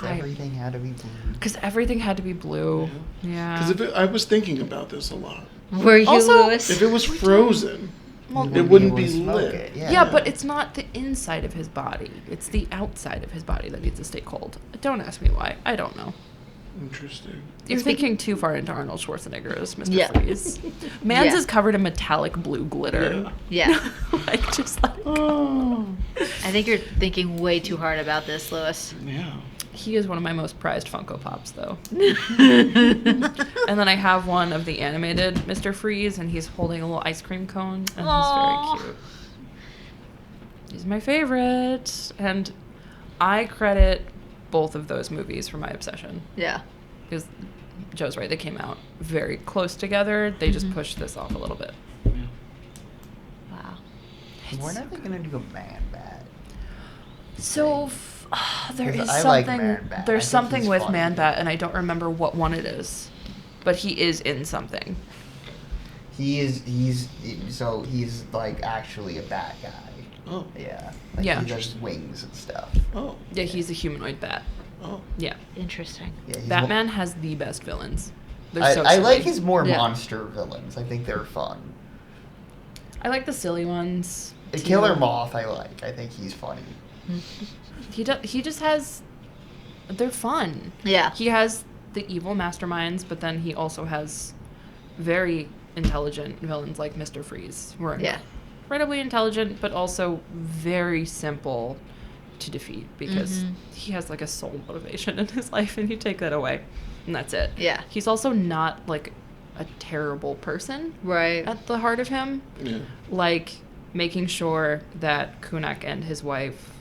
Everything had to be blue. Because everything had to be blue. Yeah. Because I was thinking about this a lot. Were you, Also, Lewis? If it was frozen, You it wouldn't able be to smoke lit. it, Yeah, but it's not the inside of his body. It's the outside of his body that needs to stay cold. Don't ask me why. I don't know. Interesting. You're thinking too far into Arnold Schwarzenegger as Mr. Yeah. Freeze. Mans Yeah. is covered in metallic blue glitter. Yeah. Like, just like... I think you're thinking way too hard about this, Lewis. Yeah. He is one of my most prized Funko Pops, though. And then I have one of the animated Mr. Freeze, and he's holding a little ice cream cone, and Aw. he's very cute. He's my favorite. And I credit both of those movies for my obsession. Yeah. Because Joe's right, they came out very close together. They just pushed this off a little bit. Wow. When are they gonna do a Man Bat? So there 'Cause is I like something. Man Bat. I There's think something he's with funny. Man Bat, and I don't remember what one it is, but he is in something. He's like actually a bad guy. Oh. Yeah. Like Yeah. He does wings and stuff. Oh. Yeah, he's a humanoid bat. Oh. Yeah, Interesting. Yeah, he's Batman has the best villains. They're I so like silly. his more Yeah. monster villains. I think they're fun. I like the silly ones. The too. Killer Moth I like. I think he's funny. He just has. They're fun. Yeah. He has the evil masterminds, but then he also has very intelligent villains like Mr. Freeze, who are Yeah. incredibly intelligent, but also very simple to defeat because he has like a soul motivation in his life, and you take that away, and that's it. Yeah. He's also not like a terrible person Right. at the heart of him. Yeah. Like making sure that Kunak and his wife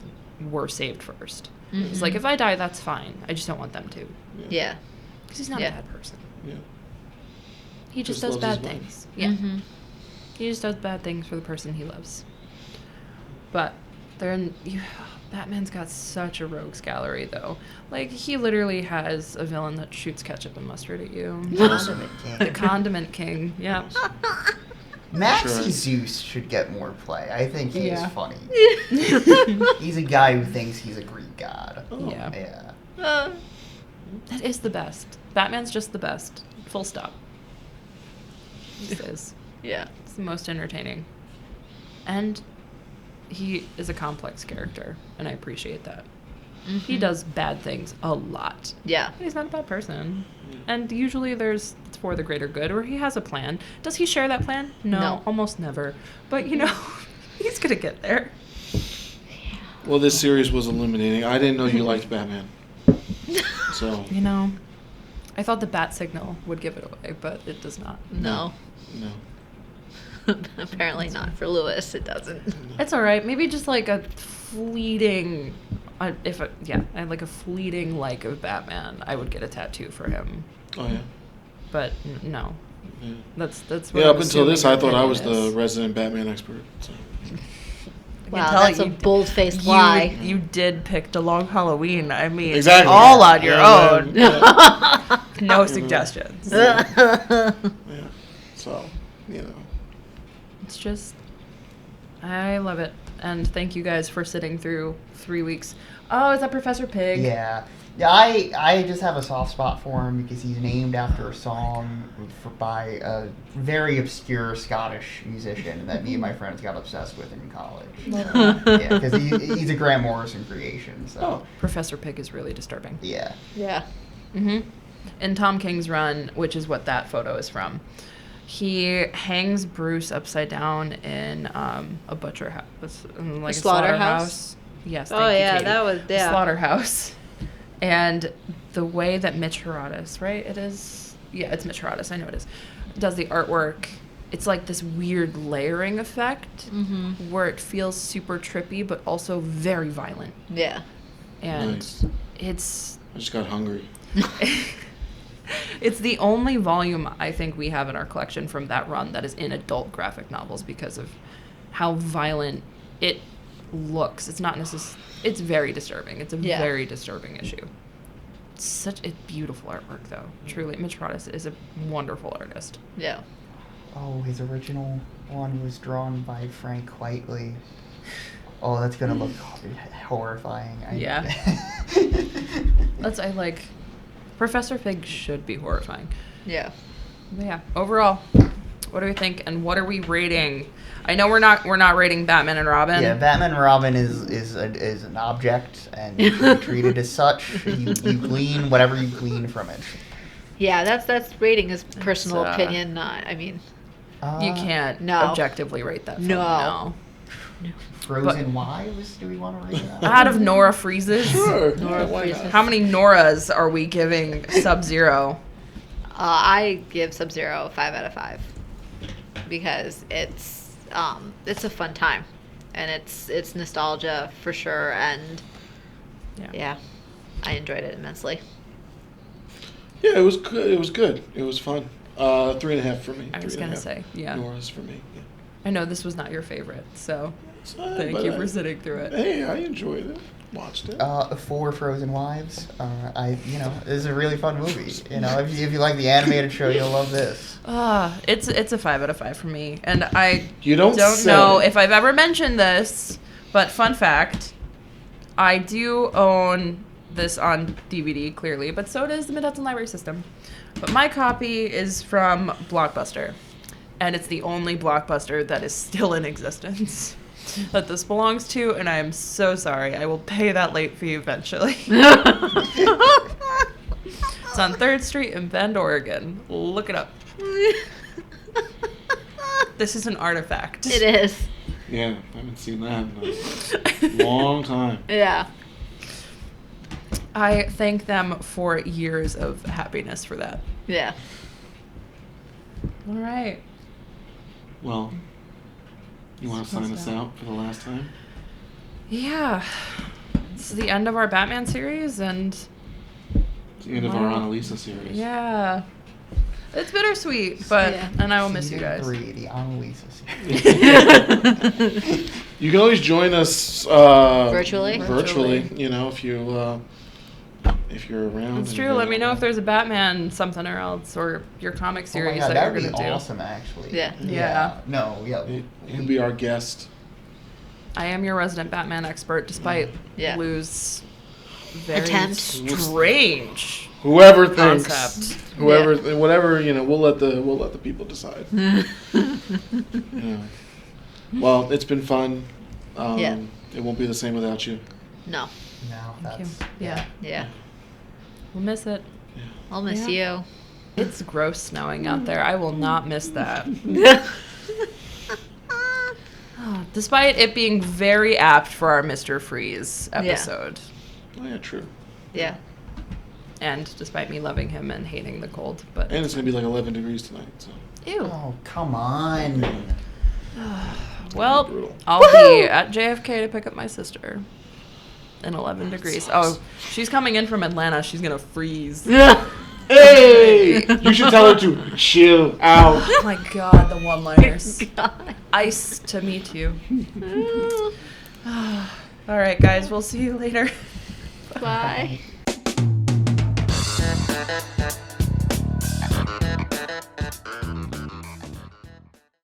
were saved first. Mhm. He's like, if I die, that's fine. I just don't want them to. Yeah. Because he's not Yeah. a bad person. Yeah. He just Just does loves bad his wife. things. Yeah. Mhm. He just does bad things for the person he loves. But Batman's got such a rogues gallery, though. Like, he literally has a villain that shoots ketchup and mustard at you. Condiment The King. Condiment King. Yeah. Maxie Sure. Zeus should get more play. I think he Yeah. is funny. He's a guy who thinks he's a Greek god. Oh. Yeah. Yeah. That is the best. Batman's just the best. Full stop. He just is. Yeah. It's the most entertaining. And he is a complex character, and I appreciate that. He Mhm. does bad things a lot. Yeah. He's not a bad person. And usually it's for the greater good, or he has a plan. Does he share that plan? No. Almost never. But, he's going to get there. Well, this series was illuminating. I didn't know you liked Batman. So, I thought the bat signal would give it away, but it does not. No. no. Apparently not for Lewis. It doesn't. It's all right. Maybe just like a fleeting, I had like a fleeting like of Batman. I would get a tattoo for him, Oh, yeah. but no, Yeah, that's what yeah I'm up until this, assuming I thought I your was opinion the is. resident Batman expert. So. I can Wow, tell that's a you- bold-faced you- lie. You did pick the long Halloween. I mean, Exactly. all on your Yeah, own. yeah. No suggestions. Yeah. So, It's just, I love it. And thank you guys for sitting through 3 weeks. Oh, is that Professor Pig? Yeah. Yeah, I just have a soft spot for him because he's named after a song by a very obscure Scottish musician that me and my friends got obsessed with in college. So, yeah, because he's a Grant Morrison creation. So Oh, Professor Pig is really disturbing. yeah. Yeah. In Tom King's run, which is what that photo is from, he hangs Bruce upside down in a butcher house, like a slaughterhouse? Yes. Oh, thank you, yeah, Katie. that was- yeah. Slaughterhouse. And the way that Mitch Herodes, right? It is. Yeah, it's Mitch Herodes. I know it is. Does the artwork? It's like this weird layering effect where it feels super trippy, but also very violent. Yeah. And Nice. it's I just got hungry. it's the only volume I think we have in our collection from that run that is in adult graphic novels because of how violent it looks. It's not necessarily. It's very disturbing. It's a Yeah. very disturbing issue. It's such a beautiful artwork, though. Truly, Mitch Herodes is a wonderful artist. Yeah. Oh, his original one was drawn by Frank Whiteley. Oh, that's gonna look horrifying. Yeah. I like. Professor Pig should be horrifying. Yeah. But yeah. Overall, what do we think, and what are we rating? I know we're not rating Batman and Robin. Yeah, Batman and Robin is an object and you should be treated as such. You glean whatever you glean from it. Yeah, that's rating is personal It's, opinion, not, I mean, You can't No. objectively rate that film. No. Frozen Wives. Do we want to rate that? Out of Nora Freezes, Sure. Nora why Freezes. not? how many Noras are we giving Sub-Zero? I give Sub-Zero a 5 out of 5 because it's a fun time and it's nostalgia for sure, and yeah, I enjoyed it immensely. Yeah, it was good. It was good. It was fun. 3.5 for me. I was gonna say, yeah. Nora's for me. Yeah. I know this was not your favorite, so It's fine, thank but you for sitting through it. Hey, I enjoyed it. Watched it. 4 Frozen Wives. This is a really fun movie. If you like the animated show, you'll love this. It's a 5 out of 5 for me, and I You don't say. know if I've ever mentioned this, but fun fact, I do own this on DVD clearly, but so does the Mid-Hudson Library System. But my copy is from Blockbuster, and it's the only Blockbuster that is still in existence that this belongs to, and I am so sorry. I will pay that late fee eventually. It's on 3rd Street in Bend, Oregon. Look it up. This is an artifact. It is. Yeah, I haven't seen that in a long time. Yeah. I thank them for years of happiness for that. Yeah. All right. Well, you want to sign us out for the last time? Yeah. This is the end of our Batman series, and It's the end of our Annalise series. yeah, it's bittersweet, but Yeah. and I will miss you Season guys. 3, the Annalise series. You can always join us Virtually? Virtually, if you're around. It's and true. Let me know if available. there's a Batman something or else, or your comic Oh my series God, that that you're would be gonna do. awesome, actually. Yeah. Yeah. No, yeah. He'll be our guest. I am your resident Batman expert, despite Yeah. Lou's very Attempt. strange Whoever thinks, concept. whatever, we'll let the people decide. Well, it's been fun. Yeah. It won't be the same without you. No. No, Thank you. that's Yeah, Yeah. we'll miss it. I'll miss you. It's gross snowing out there. I will not miss that. Despite it being very apt for our Mr. Freeze episode. Oh yeah, true. Yeah. And despite me loving him and hating the cold. But And it's gonna be like 11 degrees tonight. So. ew. Oh, come on. Well, Brutal. I'll be at JFK to pick up my sister. In 11 degrees. sucks. Oh, she's coming in from Atlanta. She's gonna freeze. Hey! You should tell her to chill out. Oh my god, the one-liners. God. Ice to meet you. All right, guys. We'll see you later. Bye.